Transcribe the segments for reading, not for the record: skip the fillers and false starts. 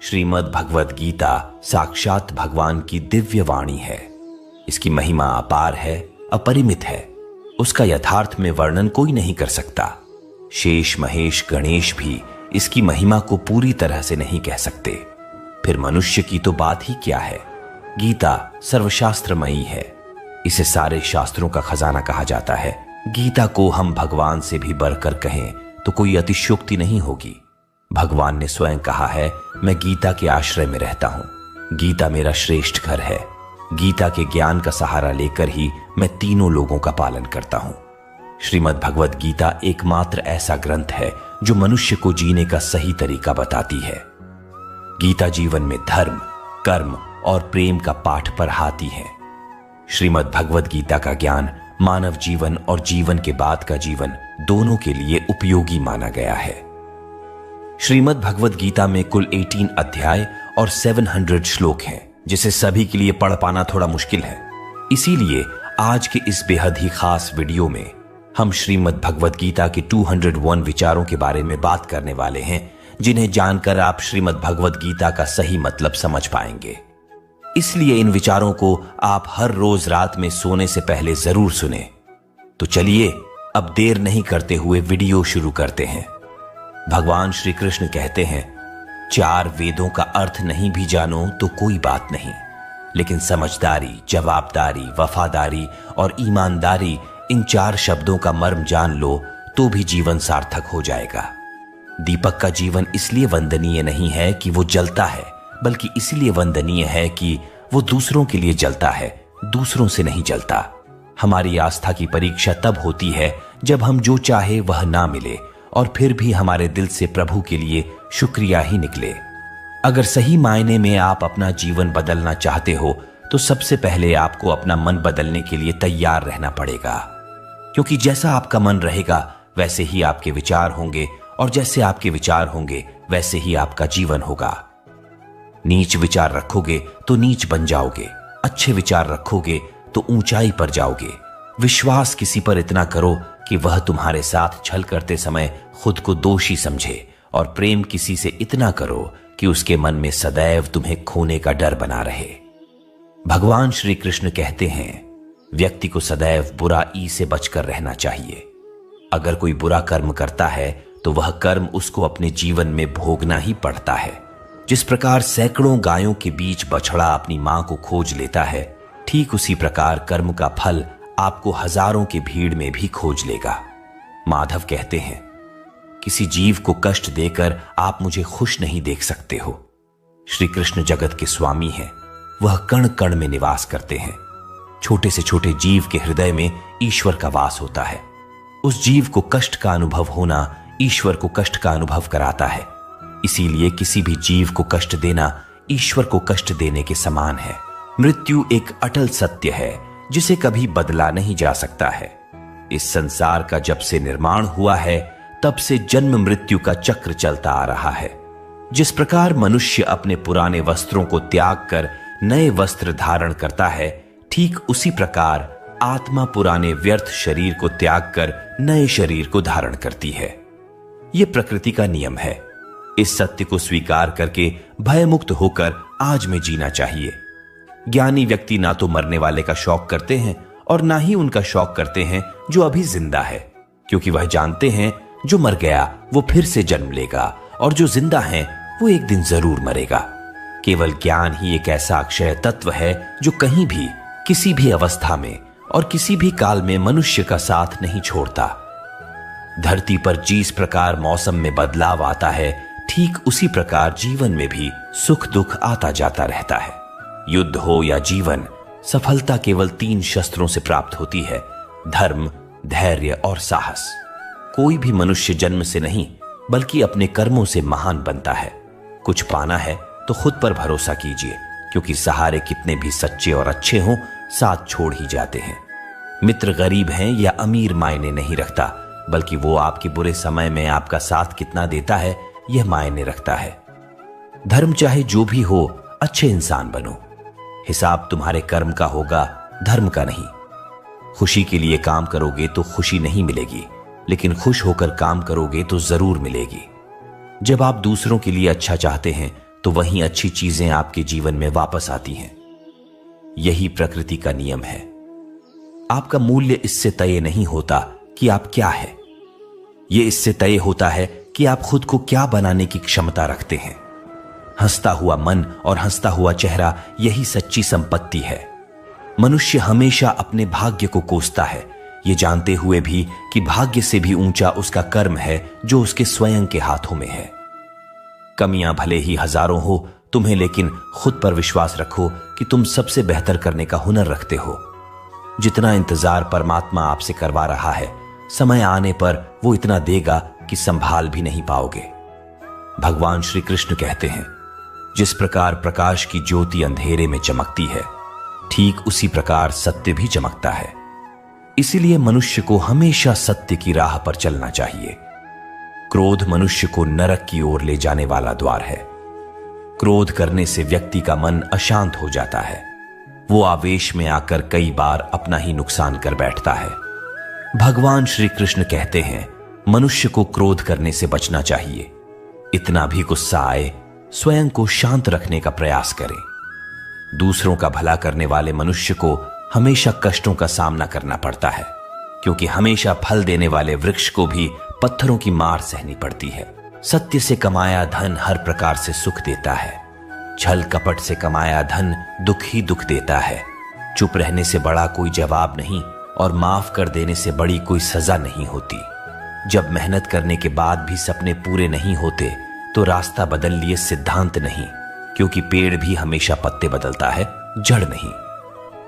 श्रीमद् भगवद गीता साक्षात भगवान की दिव्य वाणी है। इसकी महिमा अपार है, अपरिमित है। उसका यथार्थ में वर्णन कोई नहीं कर सकता। शेष महेश गणेश भी इसकी महिमा को पूरी तरह से नहीं कह सकते। फिर मनुष्य की तो बात ही क्या है। गीता सर्वशास्त्रमयी है। इसे सारे शास्त्रों का खजाना कहा जाता है। गीता को हम भगवान से भी बढ़कर कहें तो कोई अतिशयोक्ति नहीं होगी। भगवान ने स्वयं कहा है, मैं गीता के आश्रय में रहता हूं। गीता मेरा श्रेष्ठ घर है। गीता के ज्ञान का सहारा लेकर ही मैं तीनों लोगों का पालन करता हूं। श्रीमद् भगवद गीता एकमात्र ऐसा ग्रंथ है जो मनुष्य को जीने का सही तरीका बताती है। गीता जीवन में धर्म, कर्म और प्रेम का पाठ पढ़ाती है। श्रीमद् भगवद गीता का ज्ञान मानव जीवन और जीवन के बाद का जीवन दोनों के लिए उपयोगी माना गया है। श्रीमद् भगवद गीता में कुल 18 अध्याय और 700 श्लोक हैं, जिसे सभी के लिए पढ़ पाना थोड़ा मुश्किल है। इसीलिए आज के इस बेहद ही खास वीडियो में हम श्रीमद् भगवद गीता के 201 विचारों के बारे में बात करने वाले हैं, जिन्हें जानकर आप श्रीमद् भगवद गीता का सही मतलब समझ पाएंगे। इसलिए इन विचारों को आप हर रोज रात में सोने से पहले जरूर सुने। तो चलिए अब देर नहीं करते हुए वीडियो शुरू करते हैं। भगवान श्री कृष्ण कहते हैं, 4 वेदों का अर्थ नहीं भी जानो तो कोई बात नहीं, लेकिन समझदारी, जवाबदारी, वफादारी और ईमानदारी, इन 4 शब्दों का मर्म जान लो तो भी जीवन सार्थक हो जाएगा। दीपक का जीवन इसलिए वंदनीय नहीं है कि वो जलता है, बल्कि इसलिए वंदनीय है कि वो दूसरों के लिए जलता है, दूसरों से नहीं जलता। हमारी आस्था की परीक्षा तब होती है जब हम जो चाहे वह ना मिले और फिर भी हमारे दिल से प्रभु के लिए शुक्रिया ही निकले। अगर सही मायने में आप अपना जीवन बदलना चाहते हो तो सबसे पहले आपको अपना मन बदलने के लिए तैयार रहना पड़ेगा, क्योंकि जैसा आपका मन रहेगा वैसे ही आपके विचार होंगे, और जैसे आपके विचार होंगे वैसे ही आपका जीवन होगा। नीच विचार रखोगे तो नीच बन जाओगे, अच्छे विचार रखोगे तो ऊंचाई पर जाओगे। विश्वास किसी पर इतना करो कि वह तुम्हारे साथ छल करते समय खुद को दोषी समझे, और प्रेम किसी से इतना करो कि उसके मन में सदैव तुम्हें खोने का डर बना रहे। भगवान श्री कृष्ण कहते हैं, व्यक्ति को सदैव बुरा ई से बचकर रहना चाहिए। अगर कोई बुरा कर्म करता है तो वह कर्म उसको अपने जीवन में भोगना ही पड़ता है। जिस प्रकार सैकड़ों गायों के बीच बछड़ा अपनी मां को खोज लेता है, ठीक उसी प्रकार कर्म का फल आपको हजारों की भीड़ में भी खोज लेगा। माधव कहते हैं, किसी जीव को कष्ट देकर आप मुझे खुश नहीं देख सकते हो। श्री कृष्ण जगत के स्वामी हैं, वह कण कण में निवास करते हैं। छोटे से छोटे जीव के हृदय में ईश्वर का वास होता है। उस जीव को कष्ट का अनुभव होना ईश्वर को कष्ट का अनुभव कराता है। इसीलिए किसी भी जीव को कष्ट देना ईश्वर को कष्ट देने के समान है। मृत्यु एक अटल सत्य है जिसे कभी बदला नहीं जा सकता है। इस संसार का जब से निर्माण हुआ है तब से जन्म मृत्यु का चक्र चलता आ रहा है। जिस प्रकार मनुष्य अपने पुराने वस्त्रों को त्याग कर नए वस्त्र धारण करता है, ठीक उसी प्रकार आत्मा पुराने व्यर्थ शरीर को त्याग कर नए शरीर को धारण करती है। यह प्रकृति का नियम है। इस सत्य को स्वीकार करके भयमुक्त होकर आज में जीना चाहिए। ज्ञानी व्यक्ति ना तो मरने वाले का शौक करते हैं और ना ही उनका शौक करते हैं जो अभी जिंदा है, क्योंकि वह जानते हैं जो मर गया वो फिर से जन्म लेगा और जो जिंदा है वो एक दिन जरूर मरेगा। केवल ज्ञान ही एक ऐसा अक्षय तत्व है जो कहीं भी, किसी भी अवस्था में और किसी भी काल में मनुष्य का साथ नहीं छोड़ता। धरती पर जिस प्रकार मौसम में बदलाव आता है, ठीक उसी प्रकार जीवन में भी सुख दुख आता जाता रहता है। युद्ध हो या जीवन, सफलता केवल 3 शस्त्रों से प्राप्त होती है: धर्म, धैर्य और साहस। कोई भी मनुष्य जन्म से नहीं बल्कि अपने कर्मों से महान बनता है। कुछ पाना है तो खुद पर भरोसा कीजिए, क्योंकि सहारे कितने भी सच्चे और अच्छे हों, साथ छोड़ ही जाते हैं। मित्र गरीब हैं या अमीर मायने नहीं रखता, बल्कि वो आपके बुरे समय में आपका साथ कितना देता है यह मायने रखता है। धर्म चाहे जो भी हो, अच्छे इंसान बनो। हिसाब तुम्हारे कर्म का होगा, धर्म का नहीं। खुशी के लिए काम करोगे तो खुशी नहीं मिलेगी, लेकिन खुश होकर काम करोगे तो जरूर मिलेगी। जब आप दूसरों के लिए अच्छा चाहते हैं तो वहीं अच्छी चीजें आपके जीवन में वापस आती हैं। यही प्रकृति का नियम है। आपका मूल्य इससे तय नहीं होता कि आप क्या है, यह इससे तय होता है कि आप खुद को क्या बनाने की क्षमता रखते हैं। हंसता हुआ मन और हंसता हुआ चेहरा यही सच्ची संपत्ति है। मनुष्य हमेशा अपने भाग्य को कोसता है, ये जानते हुए भी कि भाग्य से भी ऊंचा उसका कर्म है जो उसके स्वयं के हाथों में है। कमियां भले ही हजारों हो, तुम्हें लेकिन खुद पर विश्वास रखो कि तुम सबसे बेहतर करने का हुनर रखते हो। जितना इंतजार परमात्मा आपसे करवा रहा है, समय आने पर वो इतना देगा कि संभाल भी नहीं पाओगे। भगवान श्री कृष्ण कहते हैं, जिस प्रकार प्रकाश की ज्योति अंधेरे में चमकती है, ठीक उसी प्रकार सत्य भी चमकता है। इसीलिए मनुष्य को हमेशा सत्य की राह पर चलना चाहिए। क्रोध मनुष्य को नरक की ओर ले जाने वाला द्वार है। क्रोध करने से व्यक्ति का मन अशांत हो जाता है। वो आवेश में आकर कई बार अपना ही नुकसान कर बैठता है। भगवान श्री कृष्ण कहते हैं, मनुष्य को क्रोध करने से बचना चाहिए। इतना भी गुस्सा आए, स्वयं को शांत रखने का प्रयास करें। दूसरों का भला करने वाले मनुष्य को हमेशा कष्टों का सामना करना पड़ता है, क्योंकि हमेशा फल देने वाले वृक्ष को भी पत्थरों की मार सहनी पड़ती है। सत्य से कमाया धन हर प्रकार से सुख देता है। छल कपट से कमाया धन दुख ही दुख देता है। चुप रहने से बड़ा कोई जवाब नहीं और माफ कर देने से बड़ी कोई सजा नहीं होती। जब मेहनत करने के बाद भी सपने पूरे नहीं होते तो रास्ता बदल लिए सिद्धांत नहीं, क्योंकि पेड़ भी हमेशा पत्ते बदलता है, जड़ नहीं।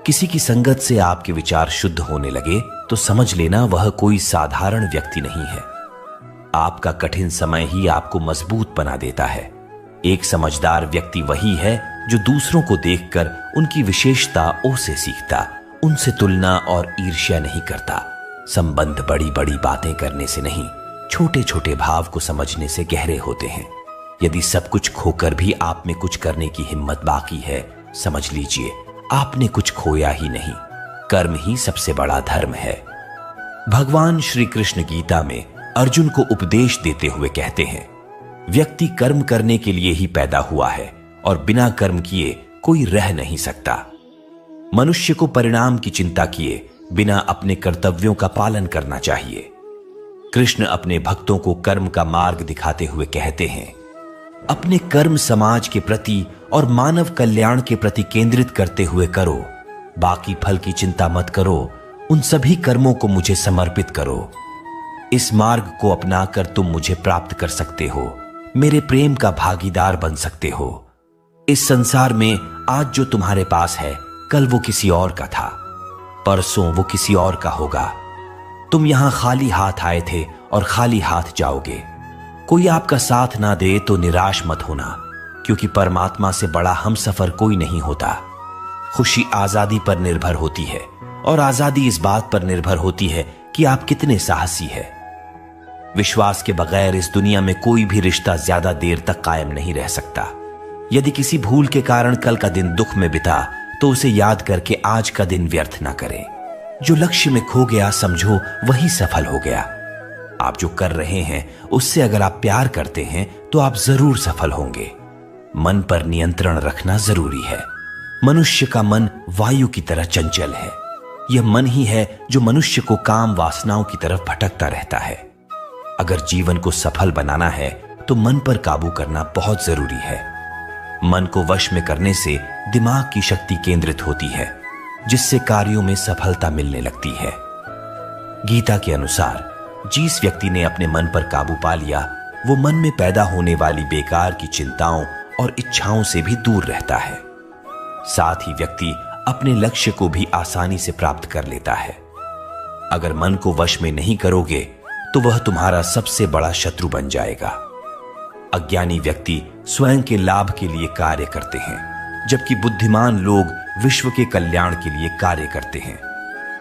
किसी की संगत से आपके विचार शुद्ध होने लगे तो समझ लेना वह कोई साधारण व्यक्ति नहीं है। आपका कठिन समय ही आपको मजबूत बना देता है। एक समझदार व्यक्ति वही है जो दूसरों को देखकर उनकी विशेषताओं से सीखता, उनसे तुलना और ईर्ष्या नहीं करता। संबंध बड़ी बड़ी बातें करने से नहीं, छोटे छोटे भाव को समझने से गहरे होते हैं। यदि सब कुछ खोकर भी आप में कुछ करने की हिम्मत बाकी है, समझ लीजिए आपने कुछ खोया ही नहीं। कर्म ही सबसे बड़ा धर्म है। भगवान श्री कृष्ण गीता में अर्जुन को उपदेश देते हुए कहते हैं, व्यक्ति कर्म करने के लिए ही पैदा हुआ है और बिना कर्म किए कोई रह नहीं सकता। मनुष्य को परिणाम की चिंता किए बिना अपने कर्तव्यों का पालन करना चाहिए। कृष्ण अपने भक्तों को कर्म का मार्ग दिखाते हुए कहते हैं, अपने कर्म समाज के प्रति और मानव कल्याण के प्रति केंद्रित करते हुए करो। बाकी फल की चिंता मत करो, उन सभी कर्मों को मुझे समर्पित करो। इस मार्ग को अपनाकर तुम मुझे प्राप्त कर सकते हो, मेरे प्रेम का भागीदार बन सकते हो। इस संसार में आज जो तुम्हारे पास है, कल वो किसी और का था, परसों वो किसी और का होगा। तुम यहां खाली हाथ आए थे और खाली हाथ जाओगे। कोई आपका साथ ना दे तो निराश मत होना, क्योंकि परमात्मा से बड़ा हमसफर कोई नहीं होता। खुशी आजादी पर निर्भर होती है और आजादी इस बात पर निर्भर होती है कि आप कितने साहसी हैं। विश्वास के बगैर इस दुनिया में कोई भी रिश्ता ज्यादा देर तक कायम नहीं रह सकता। यदि किसी भूल के कारण कल का दिन दुख में बिता तो उसे याद करके आज का दिन व्यर्थ ना करें। जो लक्ष्य में खो गया समझो वही सफल हो गया। आप जो कर रहे हैं उससे अगर आप प्यार करते हैं तो आप जरूर सफल होंगे। मन पर नियंत्रण रखना जरूरी है। मनुष्य का मन वायु की तरह चंचल है। यह मन ही है जो मनुष्य को काम वासनाओं की तरफ भटकता रहता है। अगर जीवन को सफल बनाना है तो मन पर काबू करना बहुत जरूरी है। मन को वश में करने से दिमाग की शक्ति केंद्रित होती है, जिससे कार्यों में सफलता मिलने लगती है। गीता के अनुसार जिस व्यक्ति ने अपने मन पर काबू पा लिया, वो मन में पैदा होने वाली बेकार की चिंताओं और इच्छाओं से भी दूर रहता है। साथ ही व्यक्ति अपने लक्ष्य को भी आसानी से प्राप्त कर लेता है। अगर मन को वश में नहीं करोगे तो वह तुम्हारा सबसे बड़ा शत्रु बन जाएगा। अज्ञानी व्यक्ति स्वयं के लाभ के लिए कार्य करते हैं, जबकि बुद्धिमान लोग विश्व के कल्याण के लिए कार्य करते हैं।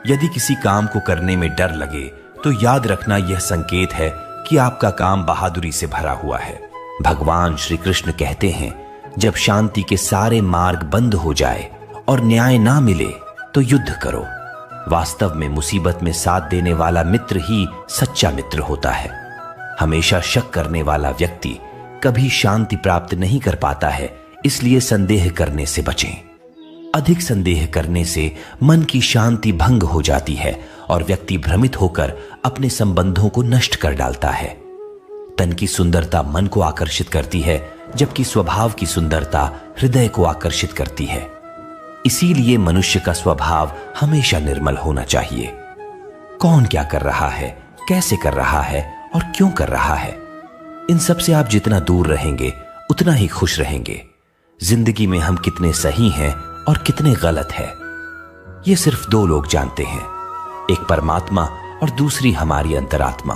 यदि किसी काम को करने में डर लगे तो याद रखना यह संकेत है कि आपका काम बहादुरी से भरा हुआ है। भगवान श्री कृष्ण कहते हैं, जब शांति के सारे मार्ग बंद हो जाए और न्याय ना मिले तो युद्ध करो। वास्तव में मुसीबत में साथ देने वाला मित्र ही सच्चा मित्र होता है। हमेशा शक करने वाला व्यक्ति कभी शांति प्राप्त नहीं कर पाता है, इसलिए संदेह करने से बचें। अधिक संदेह करने से मन की शांति भंग हो जाती है और व्यक्ति भ्रमित होकर अपने संबंधों को नष्ट कर डालता है। तन की सुंदरता मन को आकर्षित करती है, जबकि स्वभाव की सुंदरता हृदय को आकर्षित करती है। इसीलिए मनुष्य का स्वभाव हमेशा निर्मल होना चाहिए। कौन क्या कर रहा है, कैसे कर रहा है और क्यों कर रहा है, इन सब से आप जितना दूर रहेंगे उतना ही खुश रहेंगे। जिंदगी में हम कितने सही हैं और कितने गलत है, ये सिर्फ दो लोग जानते हैं, एक परमात्मा और दूसरी हमारी अंतरात्मा।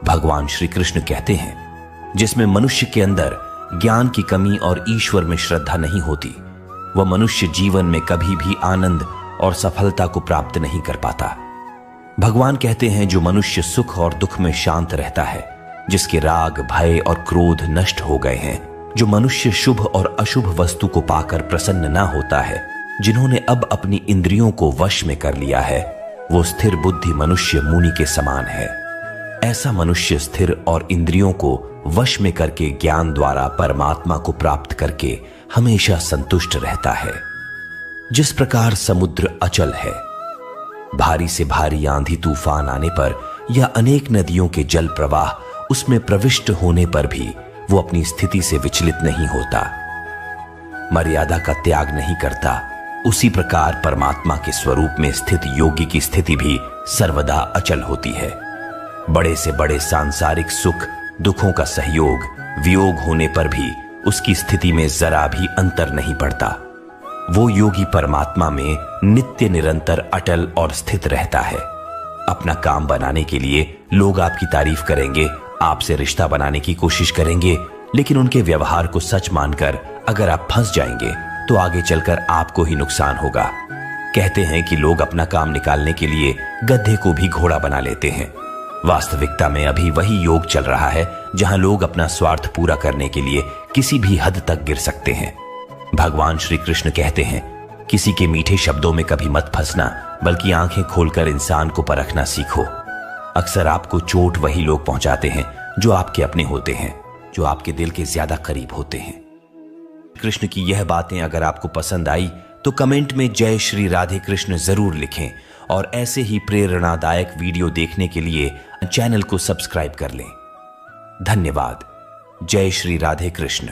भगवान श्री कृष्ण कहते हैं, जिसमें मनुष्य के अंदर ज्ञान की कमी और ईश्वर में श्रद्धा नहीं होती, वह मनुष्य जीवन में कभी भी आनंद और सफलता को प्राप्त नहीं कर पाता। भगवान कहते हैं, जो मनुष्य सुख और दुख में शांत रहता है, जिसके राग, भय और क्रोध नष्ट हो गए हैं, जो मनुष्य शुभ और अशुभ वस्तु को पाकर प्रसन्न ना होता है, जिन्होंने अब अपनी इंद्रियों को वश में कर लिया है, वो स्थिर बुद्धि मनुष्य मुनि के समान है। ऐसा मनुष्य स्थिर और इंद्रियों को वश में करके ज्ञान द्वारा परमात्मा को प्राप्त करके हमेशा संतुष्ट रहता है। जिस प्रकार समुद्र अचल है, भारी से भारी आंधी तूफान आने पर या अनेक नदियों के जल प्रवाह उसमें प्रविष्ट होने पर भी वो अपनी स्थिति से विचलित नहीं होता, मर्यादा का त्याग नहीं करता, उसी प्रकार परमात्मा के स्वरूप में स्थित योगी की स्थिति भी सर्वदा अचल होती है। बड़े से बड़े सांसारिक सुख दुखों का सहयोग वियोग होने पर भी उसकी स्थिति में जरा भी अंतर नहीं पड़ता। वो योगी परमात्मा में नित्य निरंतर अटल और स्थित रहता है। अपना काम बनाने के लिए लोग आपकी तारीफ करेंगे, आपसे रिश्ता बनाने की कोशिश करेंगे, लेकिन उनके व्यवहार को सच मानकर अगर आप फंस जाएंगे तो आगे चलकर आपको ही नुकसान होगा। कहते हैं कि लोग अपना काम निकालने के लिए गधे को भी घोड़ा बना लेते हैं। वास्तविकता में अभी वही योग चल रहा है जहां लोग अपना स्वार्थ पूरा करने के लिए किसी भी हद तक गिर सकते हैं। भगवान श्री कृष्ण कहते हैं, किसी के मीठे शब्दों में कभी मत फंसना, बल्कि आंखें खोलकर इंसान को परखना सीखो। अक्सर आपको चोट वही लोग पहुंचाते हैं जो आपके अपने होते हैं, जो आपके दिल के ज्यादा करीब होते हैं। कृष्ण की यह बातें अगर आपको पसंद आई तो कमेंट में जय श्री राधे कृष्ण जरूर लिखें और ऐसे ही प्रेरणादायक वीडियो देखने के लिए चैनल को सब्सक्राइब कर लें। धन्यवाद। जय श्री राधे कृष्ण।